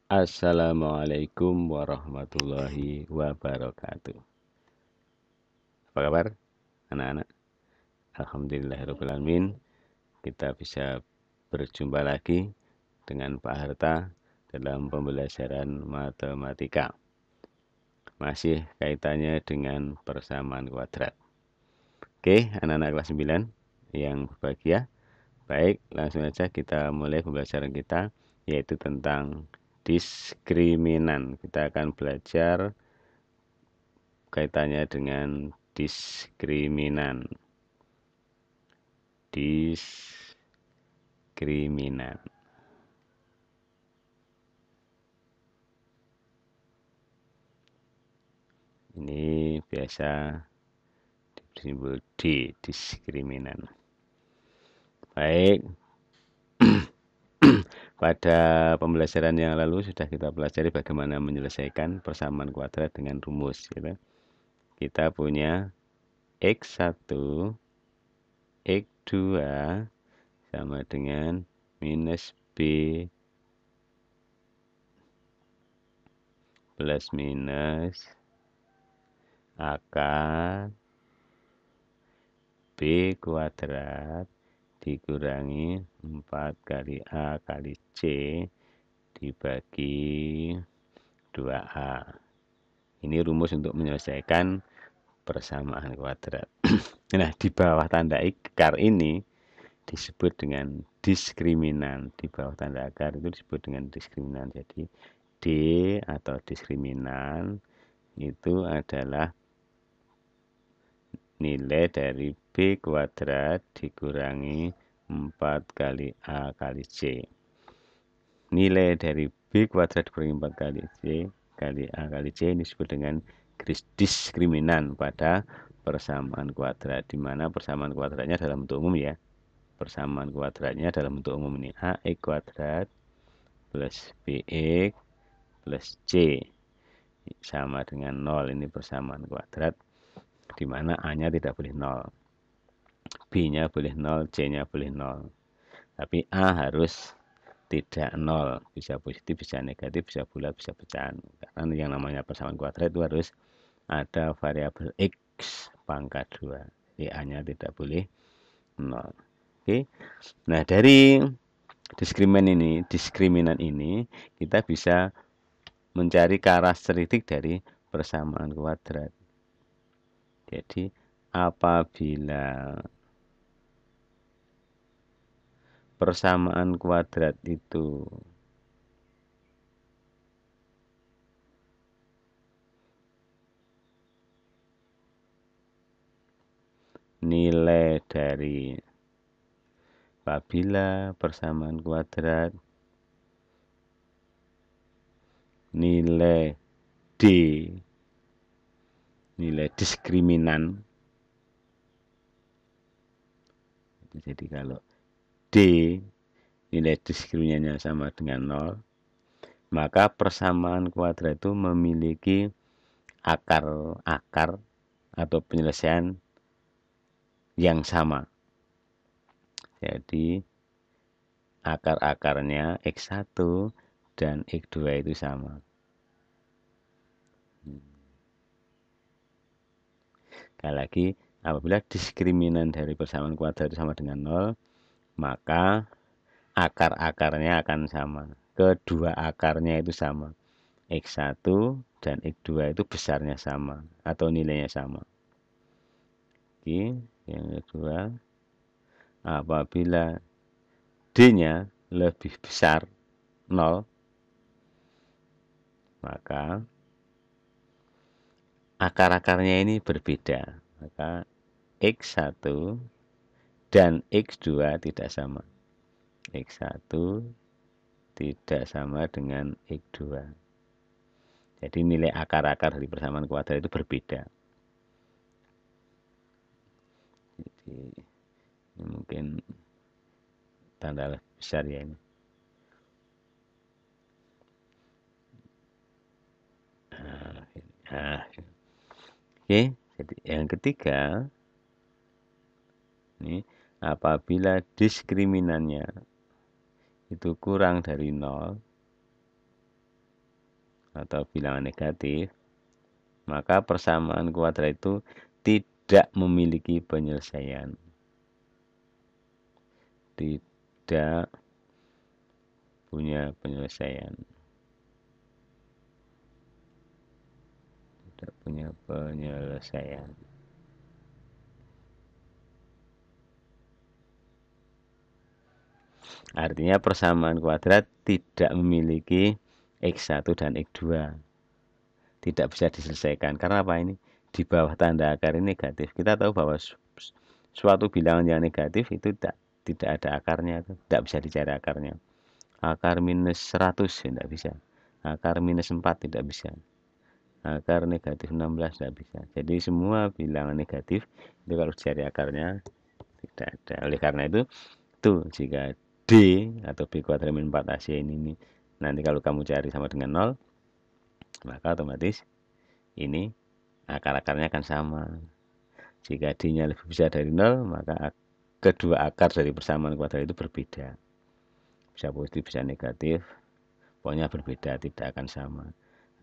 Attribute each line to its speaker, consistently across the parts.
Speaker 1: Assalamualaikum warahmatullahi wabarakatuh. Apa kabar anak-anak? Alhamdulillahirrahmanirrahim. Kita bisa berjumpa lagi dengan Pak Harta dalam pembelajaran matematika. Masih kaitannya dengan persamaan kuadrat. Oke, anak-anak kelas 9 yang berbahagia. Baik, langsung saja kita mulai pembelajaran kita, yaitu tentang diskriminan. Kita akan belajar kaitannya dengan diskriminan. Diskriminan. Ini biasa disebut diskriminan. Baik. Pada pembelajaran yang lalu sudah kita pelajari bagaimana menyelesaikan persamaan kuadrat dengan rumus, gitu. Kita punya X1 X2 sama dengan minus B plus minus akar B kuadrat dikurangi 4 kali A kali C dibagi 2A. Ini rumus untuk menyelesaikan persamaan kuadrat. Nah, di bawah tanda akar ini disebut dengan diskriminan. Di bawah tanda akar itu disebut dengan diskriminan. Jadi D atau diskriminan itu adalah nilai dari B kuadrat dikurangi 4 kali A kali C. Nilai dari B kuadrat dikurangi 4 kali C kali A kali C ini disebut dengan diskriminan pada persamaan kuadrat, di mana persamaan kuadratnya dalam bentuk umum ya. Persamaan kuadratnya dalam bentuk umum ini AX kuadrat plus BX plus C sama dengan 0. Ini persamaan kuadrat di mana A-nya tidak boleh 0. B-nya boleh 0, C-nya boleh 0. Tapi A harus tidak 0. Bisa positif, bisa negatif, bisa bulat, bisa pecahan. Karena yang namanya persamaan kuadrat itu harus ada variabel X pangkat 2. Jadi A-nya tidak boleh 0. Oke. Nah, dari diskriminan ini kita bisa mencari karakteristik dari persamaan kuadrat. Jadi apabila persamaan kuadrat itu nilai dari apabila persamaan kuadrat nilai D, nilai diskriminan. Jadi kalau D nilai diskriminannya sama dengan 0, maka persamaan kuadrat itu memiliki akar-akar atau penyelesaian yang sama. Jadi akar-akarnya X1 dan X2 itu sama. Sekali lagi, apabila diskriminan dari persamaan kuadrat itu sama dengan 0, maka akar-akarnya akan sama. Kedua akarnya itu sama. X1 dan X2 itu besarnya sama atau nilainya sama. Oke, yang kedua, apabila D-nya lebih besar 0, maka akar-akarnya ini berbeda. Maka X1 dan X2 tidak sama. X1 tidak sama dengan X2. Jadi nilai akar-akar dari persamaan kuadrat itu berbeda. Jadi ini mungkin tanda besar ya ini. Nah, oke, jadi yang ketiga ini apabila diskriminannya itu kurang dari 0, atau bilangan negatif, maka persamaan kuadrat itu tidak memiliki penyelesaian. Tidak punya penyelesaian. Tidak punya penyelesaian. Artinya persamaan kuadrat tidak memiliki X1 dan X2. Tidak bisa diselesaikan. Karena apa ini? Di bawah tanda akar ini negatif. Kita tahu bahwa suatu bilangan yang negatif itu tidak ada akarnya. Tidak bisa dicari akarnya. Akar minus 100 tidak bisa. Akar minus 4 tidak bisa. Akar negatif 16 tidak bisa. Jadi semua bilangan negatif itu kalau dicari akarnya tidak ada. Oleh karena itu jika D atau B kuadrat min 4AC ini nanti kalau kamu cari sama dengan 0, maka otomatis ini akar-akarnya akan sama. Jika D-nya lebih besar dari 0, maka kedua akar dari persamaan kuadrat itu berbeda. Bisa positif, bisa negatif, pokoknya berbeda, tidak akan sama.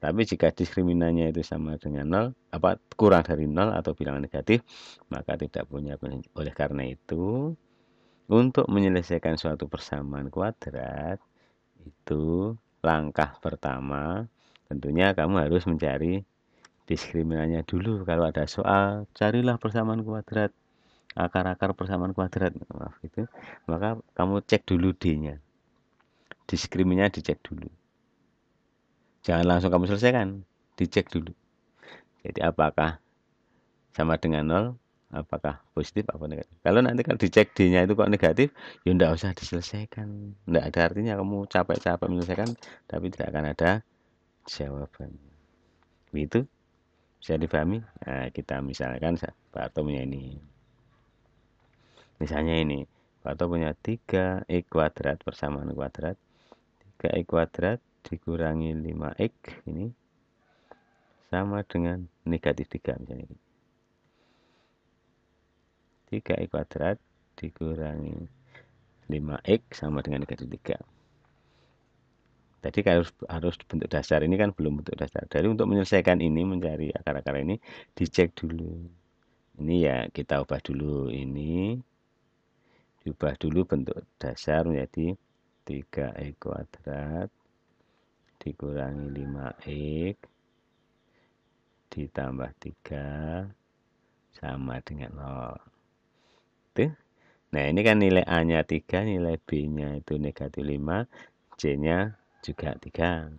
Speaker 1: Tapi jika diskriminannya itu sama dengan 0, kurang dari 0 atau bilangan negatif, maka tidak punya. Oleh karena itu, untuk menyelesaikan suatu persamaan kuadrat, itu langkah pertama, tentunya kamu harus mencari diskriminannya dulu. Kalau ada soal, carilah persamaan kuadrat, akar-akar persamaan kuadrat, maka kamu cek dulu D-nya. Diskriminannya dicek dulu. Jangan langsung kamu selesaikan, dicek dulu. Jadi apakah sama dengan 0, apakah positif apa negatif. Kalau dicek D-nya itu kok negatif, ya enggak usah diselesaikan. Enggak ada artinya kamu capek-capek menyelesaikan, tapi tidak akan ada jawaban. Itu bisa dipahami. Nah, kita misalkan Pak Harto punya ini. Misalnya ini, Pak Harto punya 3x kuadrat persamaan kuadrat. 3x kuadrat dikurangi 5x ini sama dengan negatif 3 misalnya. 3x kuadrat dikurangi 5x sama dengan negatif 3. Tadi harus bentuk dasar, ini kan belum bentuk dasar. Jadi untuk menyelesaikan ini, mencari akar-akar ini, dicek dulu. Ini ya kita ubah dulu ini. Diubah dulu bentuk dasar menjadi 3x kuadrat dikurangi 5x ditambah 3 sama dengan 0. Tuh. Nah, ini kan nilai A-nya 3, nilai B-nya itu negatif 5, C-nya juga 3.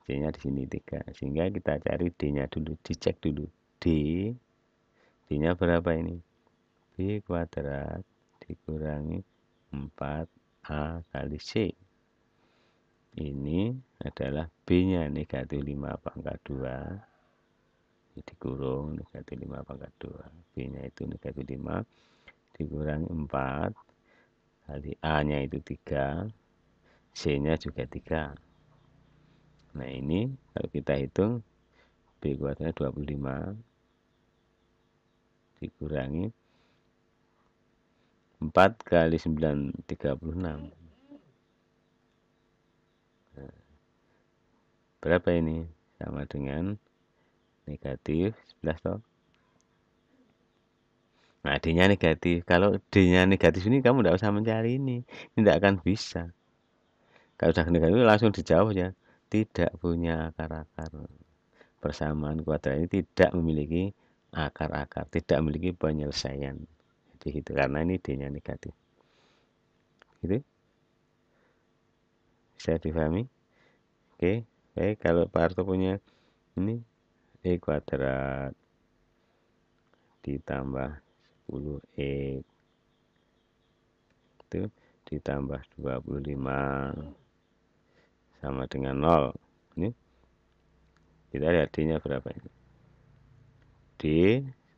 Speaker 1: C-nya di sini 3. Sehingga kita cari D-nya dulu, dicek dulu. D-nya berapa ini? B kuadrat dikurangi 4A kali C. Ini adalah B-nya negatif 5 pangkat 2. Dikurung negatif 5 pangkat 2. B-nya itu negatif 5 dikurangi 4 kali A-nya itu 3, C-nya juga 3. Nah, ini kalau kita hitung B kuadrat 25 dikurangi 4 kali 9 36. Nah, berapa ini? Sama dengan negatif 11 toh. Nah, D-nya negatif. Kalau D-nya negatif ini kamu tidak usah mencari ini. Ini tidak akan bisa. Kalau sudah negatif langsung dijawab ya. Tidak punya akar-akar. Persamaan kuadrat ini tidak memiliki akar-akar. Tidak memiliki penyelesaian. Jadi itu karena ini D-nya negatif. Gitu. Bisa dipahami? Oke. Baik, kalau Pak Harto punya ini E kuadrat ditambah 10x itu ditambah 25 sama dengan 0. Ini kita lihat D-nya berapa ini. D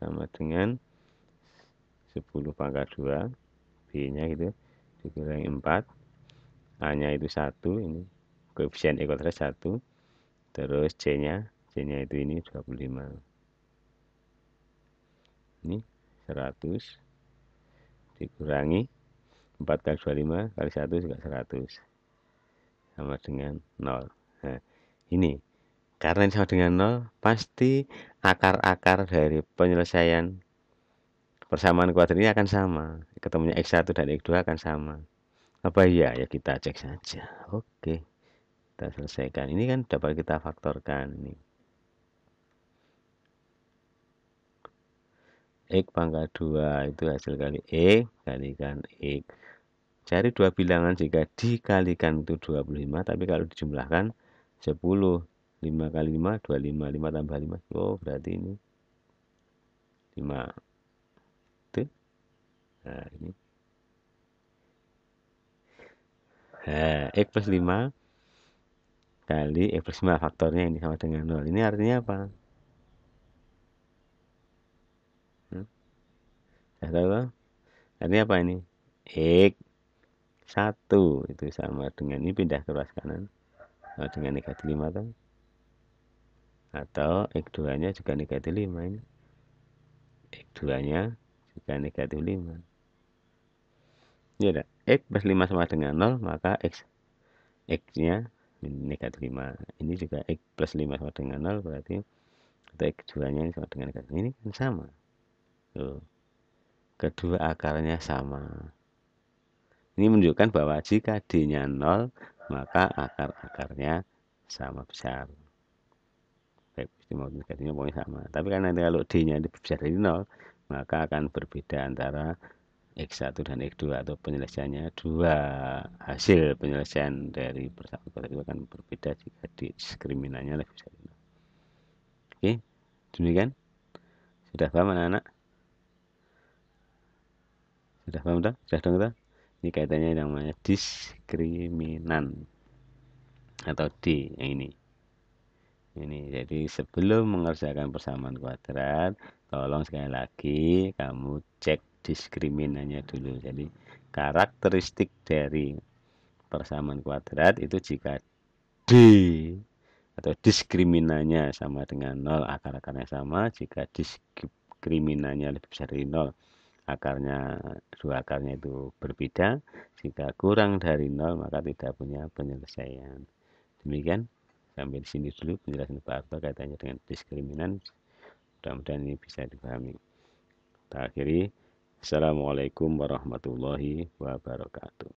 Speaker 1: sama dengan 10 pangkat 2, B-nya gitu dikurangi 4, A-nya itu 1, ini koefisien E kuadrat 1, terus C-nya itu ini 25. Ini 100 dikurangi 4 kali 25 kali 1 juga 100 sama dengan 0. Nah, ini Karena ini sama dengan nol, pasti akar-akar dari penyelesaian persamaan kuadrat ini akan sama. Ketemunya X1 dan X2 akan sama. Apa iya? Ya kita cek saja. Oke, kita selesaikan. Ini kan dapat kita faktorkan. Ini X pangkat 2 itu hasil kali X kalikan X. Cari dua bilangan jika dikalikan itu 25, tapi kalau dijumlahkan 10. 5 kali 5, 25. 5 tambah 5. Oh, berarti ini 5. Tuh. Nah, ini. Nah, X plus 5 kali X plus 5 faktornya ini sama dengan 0. Ini artinya apa? Hmm? Saya tahu kan? Artinya apa ini? X 1 itu sama dengan ini pindah ke ruas kanan sama dengan negatif 5 kan? Atau X2 nya juga negatif 5 ini. X2 nya juga negatif 5. Ini ada X plus 5 sama dengan 0, maka X nya negatif 5. Ini juga X plus 5 sama dengan 0, berarti atau X2 nya sama dengan negatif. Ini kan sama. Tuh. Kedua akarnya sama. Ini menunjukkan bahwa jika D-nya 0, maka akar-akarnya sama besar. Baik positif maupun negatifnya pokoknya sama. Tapi kan nanti kalau D-nya lebih besar dari 0, maka akan berbeda antara X1 dan X2 atau penyelesaiannya. Dua hasil penyelesaian dari persamaan kuadrat itu akan berbeda jika diskriminannya lebih besar dari 0. Oke, demikian. Sudah paham anak-anak? Sudah paham tak? Sudah dong tak? Ini kaitannya yang namanya diskriminan atau D yang ini. Jadi sebelum mengerjakan persamaan kuadrat, tolong sekali lagi kamu cek diskriminannya dulu. Jadi karakteristik dari persamaan kuadrat itu jika D atau diskriminannya sama dengan 0, akar-akarnya sama. Jika diskriminannya lebih besar dari 0, akarnya dua akarnya itu berbeda. Jika kurang dari 0, maka tidak punya penyelesaian. Demikian, sampai di sini dulu penjelasan Pak Arto kaitannya dengan diskriminan. Mudah-mudahan ini bisa dipahami. Kita akhiri. Assalamualaikum warahmatullahi wabarakatuh.